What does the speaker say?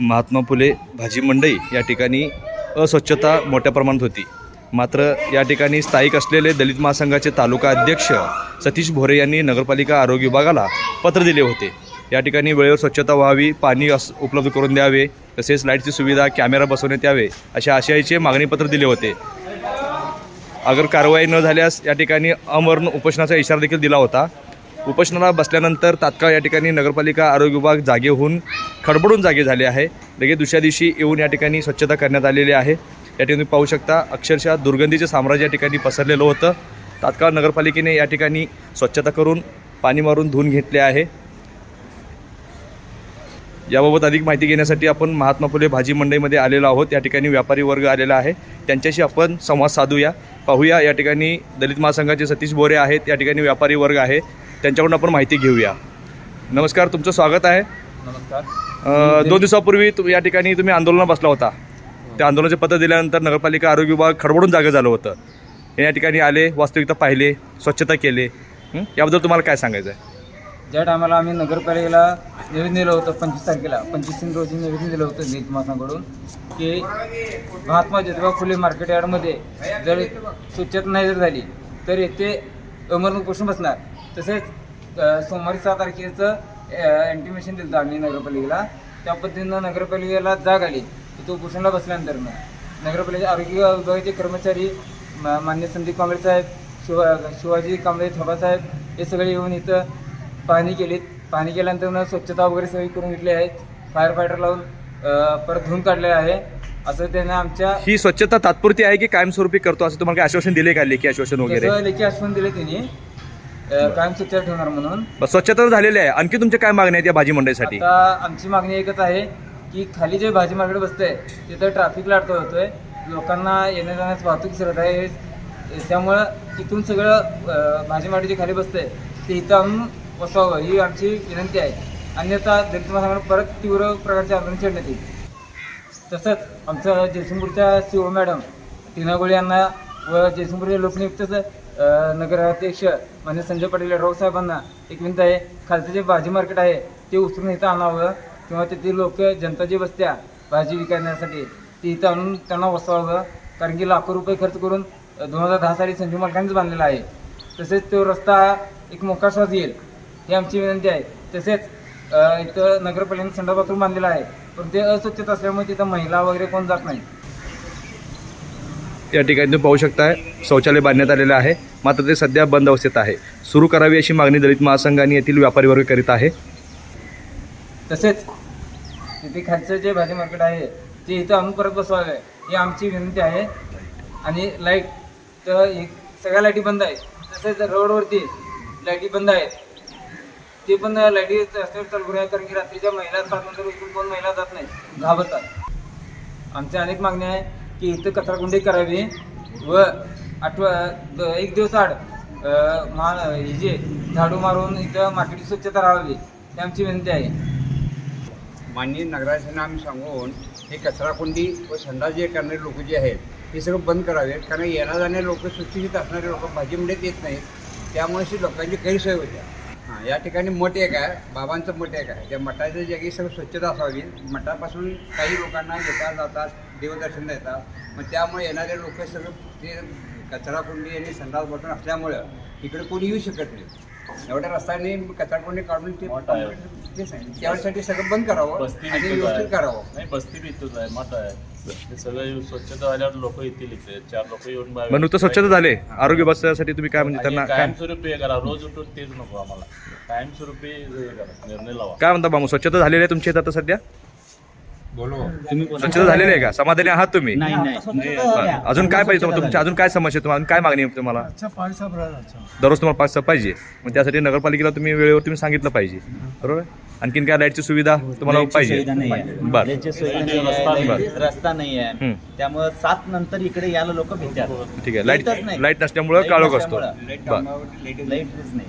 महात्मा फुले भाजी मंडई या ठिकाणी अस्वच्छता मोठ्या प्रमाणात होती. मात्र या ठिकाणी स्थायिक असलेले दलित महासंघाचे तालुका अध्यक्ष सतीश भोरे यांनी नगरपालिका आरोग्य विभागाला पत्र दिले होते. या ठिकाणी वेळेवर स्वच्छता व्हावी, पाणी उपलब्ध करून द्यावे, तसेच लाईटची सुविधा, कॅमेरा बसवण्यात यावे अशा आशयाचे मागणीपत्र दिले होते. अगर कारवाई न झाल्यास या ठिकाणी अमरण उपोषणाचा इशारा देखील दिला होता. उपोषणाला बसल्यानंतर तात्काळ या ठिकाणी नगरपालिका आरोग्य विभाग जागे होऊन खडबडून जागे झाले आहे. लगेच दुसऱ्या दिवशी येऊन या ठिकाणी स्वच्छता करण्यात आलेली आहे. या ठिकाणी पाहू शकता अक्षरशः दुर्गंधीचे साम्राज्य या ठिकाणी पसरलेलं होतं. तात्काळ नगरपालिकेने या ठिकाणी स्वच्छता करून पाणी मारून धुवून घेतले आहे. याबाबत अधिक माहिती घेण्यासाठी आपण महात्मा फुले भाजी मंडईमध्ये आलेलो आहोत. या ठिकाणी व्यापारी वर्ग आलेला आहे, त्यांच्याशी आपण संवाद साधूया, पाहूया. या ठिकाणी दलित महासंघाचे सतीश बोरे आहेत, या ठिकाणी व्यापारी वर्ग आहे, त्यांच्याकडून आपण माहिती घेऊया. नमस्कार, तुमचं स्वागत आहे. नमस्कार. 2 दिवसापूर्वी या ठिकाणी तुम्ही आंदोलनात बसला होता. त्या आंदोलनाचे पत्र दिल्यानंतर नगरपालिका आरोग्य विभाग खडबडून जागं झालं होतं. हे या ठिकाणी आले, वास्तविकता पाहिले, स्वच्छता केले. याबद्दल तुम्हाला काय सांगायचं आहे? ज्या टायमाला आम्ही नगरपालिकेला निवेदन दिलं होतं 25 तारखेला 25 रोजी निवेदन दिलं होतं दलित महासंघाकडून की महात्मा ज्योतिबा फुले मार्केट यार्डमध्ये जर स्वच्छता नाही जर झाली तर येथे अमरण उपोषण बसणार. तसेच सोमवारी 6 तारखेचं इंटिमेशन दिलं आम्ही नगरपालिकेला. त्या पद्धतीनं नगरपालिकेला जाग आली. तिथं उपोषणाला बसल्यानंतर नगरपालिका आरोग्य विभागाचे कर्मचारी मान्य संदीप कांबळे साहेब, शिवाजी कांबळे थोबासाहेब हे सगळे येऊन इथं पाहणी केलीत. पाहणी केल्यानंतर स्वच्छता वगैरे सगळी करून घेतली आहे. फायर फायटर लावून परत धुवून काढले आहे. असं त्याने आमच्या ही स्वच्छता तात्पुरती आहे की कायमस्वरूपी करतो असं तुम्हाला आश्वासन दिले का? लेखी आश्वासन वगैरे लेखी आश्वासन दिले त्यांनी कायम स्वच्छता ठेवणार म्हणून. स्वच्छता झालेली आहे. आणखी तुमच्या काय मागण्या आहेत या भाजी मंडईसाठी? आता आमची मागणी एकच आहे की खाली जे भाजी मार्केट बसतंय तिथं ट्रॅफिकला अडथळा होतोय, लोकांना येण्या जाण्यास वाहतूक सरत आहे. त्यामुळं तिथून सगळं भाजी मार्केट जे खाली बसतंय ते इथं आणून बसवावं ही आमची विनंती आहे. अन्यथा दलित महासंघाला परत तीव्र प्रकारचे आंदोलन छेडण्यात येईल. तसंच आमचं जयसिंगपूरच्या सीओ मॅडम टीना गोळे यांना व जयसिंगपूरचे लोकनियुक्त नगराध्यक्ष म्हणजे संजय पाटील राव साहेबांना एक विनंती आहे, खालचं जे भाजी मार्केट आहे ते उचलून इथं आणावं किंवा तेथील लोक जनता जी बसत्या भाजी विकण्यासाठी ती इथं आणून त्यांना बसवावं. कारण की लाखो रुपये खर्च करून 2010 साली संजू मालकांनीच बांधलेला आहे. तसेच तो रस्ता एक मोका श्वास येईल ही आमची विनंती आहे. तसेच इथं नगरपालिकेने संडास बाथरूम बांधलेला आहे, पण ते अस्वच्छता असल्यामुळे तिथं महिला वगैरे कोण जात नाही. या ठिकाणी तुम्ही पाहू शकताय शौचालय बांधण्यात आलेलं आहे, मात्र ते सध्या बंद अवस्थेत आहे. सुरू करावी अशी मागणी दलित महासंघाने येथील व्यापारी वर्ग करीत आहे. तसेच तिथे खालचं जे भाजी मार्केट आहे ते इथं आणून परत बसवावे ही आमची विनंती आहे. आणि लाईट तर सगळ्या लाईटी बंद आहेत. तसेच रोडवरती लाईटी बंद आहेत, ते पण लाईटी रस्त्यावर चालू करूया. कारण की रात्रीच्या महिला जातात, इथून कोण महिला जात नाही, घाबरतात. आमच्या अनेक मागण्या आहे की इथं कचराकुंडी करावी व 1 दिवस आड ही जे झाडू मारून इथं मार्केटची स्वच्छता राहावी ही आमची विनंती आहे. माननीय नगराध्यक्षांना आम्ही सांगून हे कचराकुंडी व संडास जे करणारे लोक जे आहेत हे सगळं बंद करावेत. कारण येणार जाणारे लोक, सुशिक्षित असणारे लोक भाजी मंडईत येत नाहीत, त्यामुळे अशी लोकांची गैरसोय होत्या. या ठिकाणी मठ एक आहे, बाबांचं मठ एक आहे. त्या मठाच्या जागी सगळं स्वच्छता असावी. मठापासून काही लोकांना येतात जातात, देवदर्शनला येतात. मग त्यामुळे येणारे लोक सगळं ते कचराकुंडी आणि संडास बटन असल्यामुळं इकडे कोणी येऊ शकत नाही. एवढ्या रस्त्याने कचराकुंडी काढून ते त्यासाठी सगळं बंद करावं आणि व्यवस्थित करावं. नाही, बस्ती बितच आहे, मठ आहे, ते सगळं स्वच्छता झाल्यावर लोक येतील. इथे 4 लोक येऊन मग नुकतं स्वच्छता झाले आरोग्य बसण्यासाठी तुम्ही काय म्हणजे त्यांना काय कायमस्वरूपी हे करा. रोज उठून तेच नको आम्हाला, कायमस्वरूपी हे करा, निर्णय लावा. काय म्हणता मामू? स्वच्छता झालेली आहे तुमच्या इथं आता सध्या? बोलो स्वच्छता झालेली आहे का? समाधानी आहात तुम्ही? अजून काय पाहिजे तुम्हाला? तुमच्या अजून काय समस्या, तुम्हाला काय मागणी आहे तुम्हाला? दररोज तुम्हाला 5 पाहिजे, मग त्यासाठी नगरपालिकेला तुम्ही वेळेवर तुम्ही सांगितलं पाहिजे, बरोबर? आणखीन काय लाईटची सुविधा तुम्हाला पाहिजे? बरं, रस्ता नाही आहे, त्यामुळे 7 नंतर इकडे यायला लोक भेटतात. ठीक आहे. लाईट नसल्यामुळं काळोख असतो. लाईटच नाही.